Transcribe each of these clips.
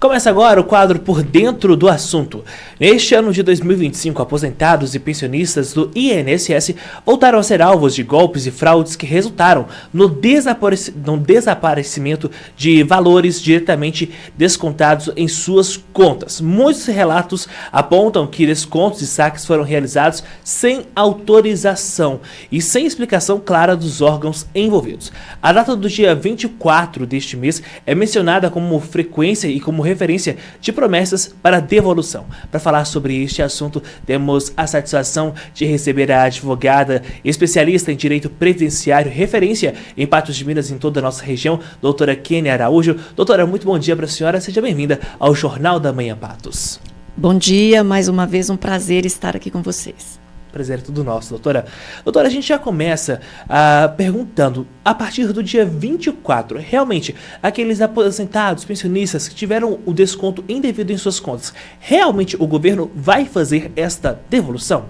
Começa agora o quadro Por Dentro do Assunto. Neste ano de 2025, aposentados e pensionistas do INSS voltaram a ser alvos de golpes e fraudes que resultaram no desaparecimento de valores diretamente descontados em suas contas. Muitos relatos apontam que descontos e saques foram realizados sem autorização e sem explicação clara dos órgãos envolvidos. A data do dia 24 deste mês é mencionada como frequência e como referência de promessas para devolução. Para falar sobre este assunto, temos a satisfação de receber a advogada especialista em direito previdenciário, referência em Patos de Minas em toda a nossa região, doutora Kênia Araújo. Doutora, muito bom dia para a senhora, seja bem-vinda ao Jornal da Manhã Patos. Bom dia, mais uma vez um prazer estar aqui com vocês. Prazer é tudo nosso, doutora. Doutora, a gente já começa perguntando, a partir do dia 24, realmente, aqueles aposentados, pensionistas que tiveram o desconto indevido em suas contas, realmente o governo vai fazer esta devolução?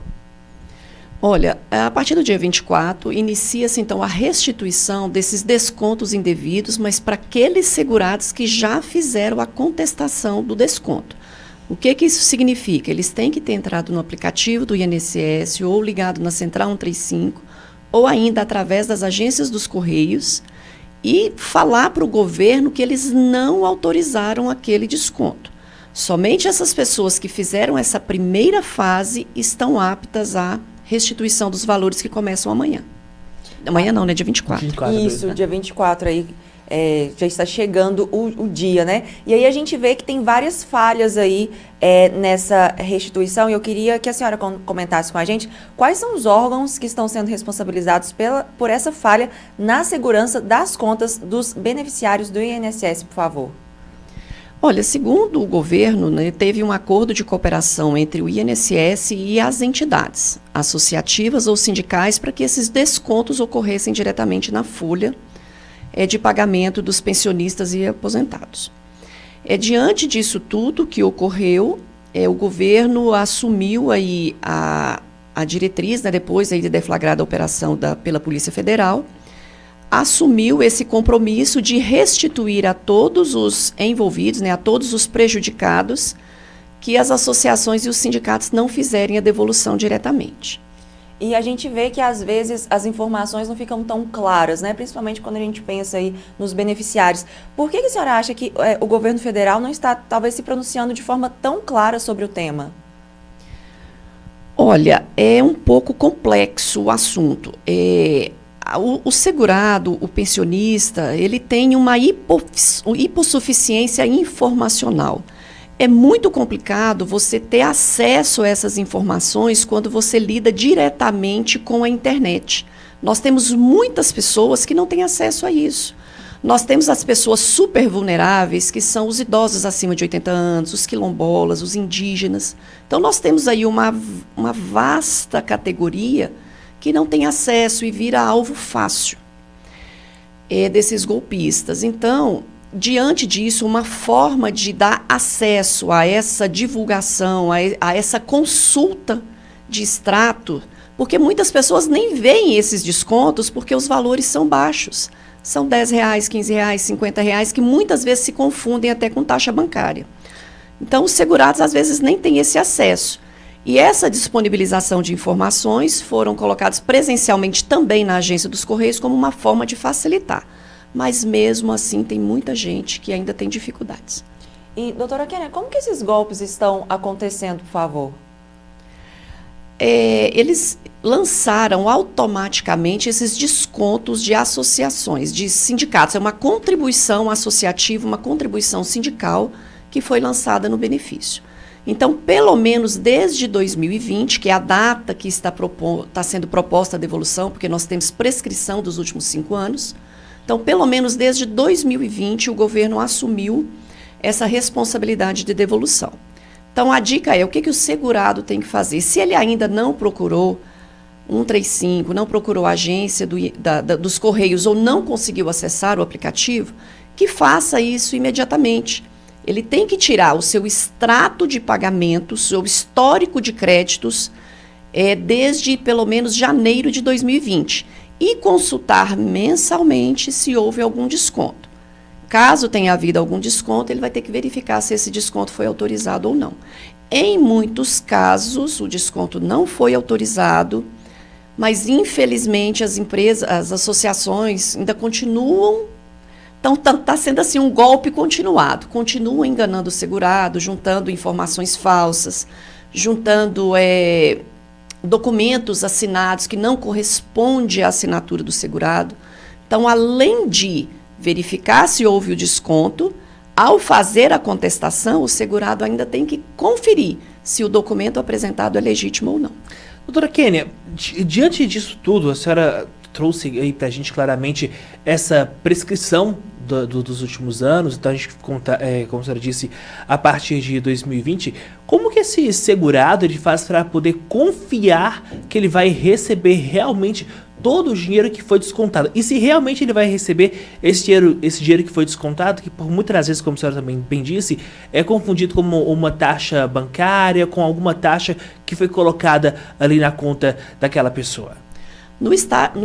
Olha, a partir do dia 24, inicia-se então a restituição desses descontos indevidos, mas para aqueles segurados que já fizeram a contestação do desconto. O que isso significa? Eles têm que ter entrado no aplicativo do INSS ou ligado na Central 135 ou ainda através das agências dos Correios e falar para o governo que eles não autorizaram aquele desconto. Somente essas pessoas que fizeram essa primeira fase estão aptas à restituição dos valores que começam amanhã. Amanhã não, né? Dia 24. Isso, dia 24 aí. Já está chegando o dia, né? E aí a gente vê que tem várias falhas aí nessa restituição e eu queria que a senhora comentasse com a gente quais são os órgãos que estão sendo responsabilizados por essa falha na segurança das contas dos beneficiários do INSS, por favor. Olha, segundo o governo, né, teve um acordo de cooperação entre o INSS e as entidades associativas ou sindicais para que esses descontos ocorressem diretamente na folha de pagamento dos pensionistas e aposentados. Diante disso tudo que ocorreu, o governo assumiu aí a diretriz, né, depois aí de deflagrada a operação pela Polícia Federal, assumiu esse compromisso de restituir a todos os envolvidos, né, a todos os prejudicados, que as associações e os sindicatos não fizerem a devolução diretamente. E a gente vê que, às vezes, as informações não ficam tão claras, né? Principalmente quando a gente pensa aí nos beneficiários. Por que a senhora acha que o governo federal não está, talvez, se pronunciando de forma tão clara sobre o tema? Olha, é um pouco complexo o assunto. O segurado, o pensionista, ele tem uma hipossuficiência informacional. É muito complicado você ter acesso a essas informações quando você lida diretamente com a internet. Nós temos muitas pessoas que não têm acesso a isso. Nós temos as pessoas super vulneráveis, que são os idosos acima de 80 anos, os quilombolas, os indígenas. Então, nós temos aí uma vasta categoria que não tem acesso e vira alvo fácil desses golpistas. Então, diante disso, uma forma de dar acesso a essa divulgação, a essa consulta de extrato, porque muitas pessoas nem veem esses descontos porque os valores são baixos. São R$10, R$15, R$50, que muitas vezes se confundem até com taxa bancária. Então, os segurados, às vezes, nem têm esse acesso. E essa disponibilização de informações foram colocadas presencialmente também na Agência dos Correios como uma forma de facilitar. Mas mesmo assim tem muita gente que ainda tem dificuldades. E, doutora Kênia, como que esses golpes estão acontecendo, por favor? Eles lançaram automaticamente esses descontos de associações, de sindicatos. É uma contribuição associativa, uma contribuição sindical que foi lançada no benefício. Então, pelo menos desde 2020, que é a data que está sendo proposta a devolução, porque nós temos prescrição dos últimos 5 anos, então, pelo menos desde 2020, o governo assumiu essa responsabilidade de devolução. Então, a dica é, o que o segurado tem que fazer? Se ele ainda não procurou 135, não procurou a agência dos Correios ou não conseguiu acessar o aplicativo, que faça isso imediatamente. Ele tem que tirar o seu extrato de pagamentos, o histórico de créditos, desde pelo menos janeiro de 2020. E consultar mensalmente se houve algum desconto. Caso tenha havido algum desconto, ele vai ter que verificar se esse desconto foi autorizado ou não. Em muitos casos, o desconto não foi autorizado, mas infelizmente as empresas, as associações ainda continuam. Então está sendo assim um golpe continuado. Continuam enganando o segurado, juntando informações falsas, juntando documentos assinados que não correspondem à assinatura do segurado. Então, além de verificar se houve o desconto, ao fazer a contestação, o segurado ainda tem que conferir se o documento apresentado é legítimo ou não. Doutora Kênia, diante disso tudo, a senhora trouxe aí para a gente claramente essa prescrição dos últimos anos, então a gente conta, como a senhora disse, a partir de 2020, como que esse segurado ele faz para poder confiar que ele vai receber realmente todo o dinheiro que foi descontado? E se realmente ele vai receber esse dinheiro que foi descontado, que por muitas vezes, como a senhora também bem disse, é confundido como uma taxa bancária, com alguma taxa que foi colocada ali na conta daquela pessoa? No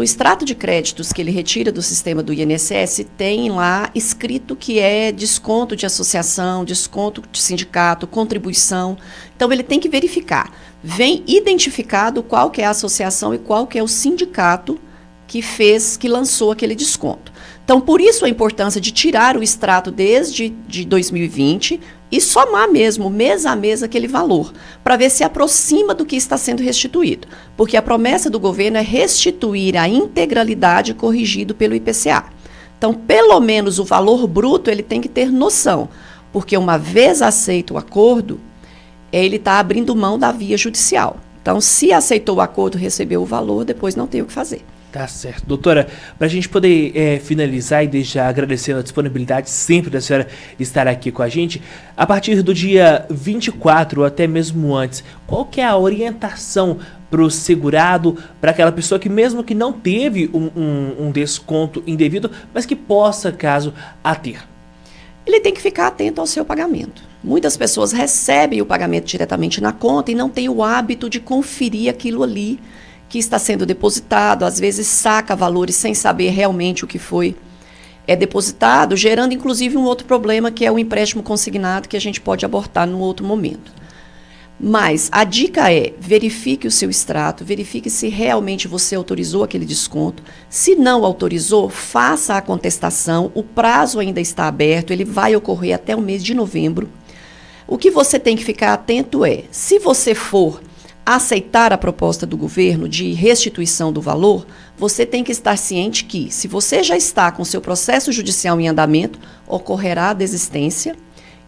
extrato de créditos que ele retira do sistema do INSS, tem lá escrito que é desconto de associação, desconto de sindicato, contribuição. Então, ele tem que verificar. Vem identificado qual que é a associação e qual que é o sindicato que lançou aquele desconto. Então, por isso a importância de tirar o extrato desde 2020 e somar mesmo, mês a mês, aquele valor, para ver se aproxima do que está sendo restituído. Porque a promessa do governo é restituir a integralidade corrigido pelo IPCA. Então, pelo menos o valor bruto ele tem que ter noção, porque uma vez aceito o acordo, ele está abrindo mão da via judicial. Então, se aceitou o acordo, recebeu o valor, depois não tem o que fazer. Tá certo. Doutora, para a gente poder finalizar e deixar agradecendo a disponibilidade sempre da senhora estar aqui com a gente, a partir do dia 24 ou até mesmo antes, qual que é a orientação para o segurado, para aquela pessoa que mesmo que não teve um desconto indevido, mas que possa, caso, a ter? Ele tem que ficar atento ao seu pagamento. Muitas pessoas recebem o pagamento diretamente na conta e não têm o hábito de conferir aquilo ali que está sendo depositado, às vezes saca valores sem saber realmente o que foi depositado, gerando inclusive um outro problema que é o empréstimo consignado, que a gente pode abordar num outro momento. Mas a dica é, verifique o seu extrato, verifique se realmente você autorizou aquele desconto. Se não autorizou, faça a contestação, o prazo ainda está aberto, ele vai ocorrer até o mês de novembro. O que você tem que ficar atento é, se você for aceitar a proposta do governo de restituição do valor, você tem que estar ciente que, se você já está com seu processo judicial em andamento, ocorrerá a desistência.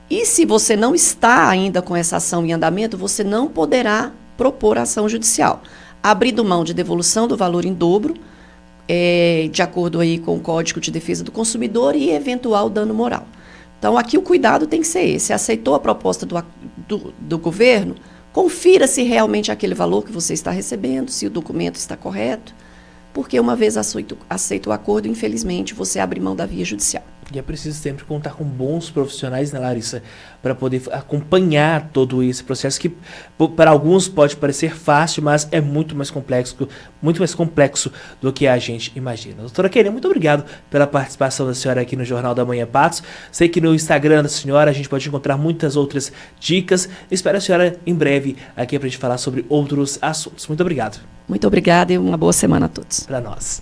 E se você não está ainda com essa ação em andamento, você não poderá propor ação judicial, abrindo mão de devolução do valor em dobro, de acordo aí com o Código de Defesa do Consumidor e eventual dano moral. Então, aqui o cuidado tem que ser esse. Aceitou a proposta do governo? Confira se realmente é aquele valor que você está recebendo, se o documento está correto, porque uma vez aceito o acordo, infelizmente, você abre mão da via judicial. E é preciso sempre contar com bons profissionais, né, Larissa, para poder acompanhar todo esse processo que para alguns pode parecer fácil, mas é muito mais complexo do que a gente imagina. Doutora Kênia, muito obrigado pela participação da senhora aqui no Jornal da Manhã Patos. Sei que no Instagram da senhora a gente pode encontrar muitas outras dicas. Espero a senhora em breve aqui para a gente falar sobre outros assuntos. Muito obrigado. Muito obrigada e uma boa semana a todos. Para nós.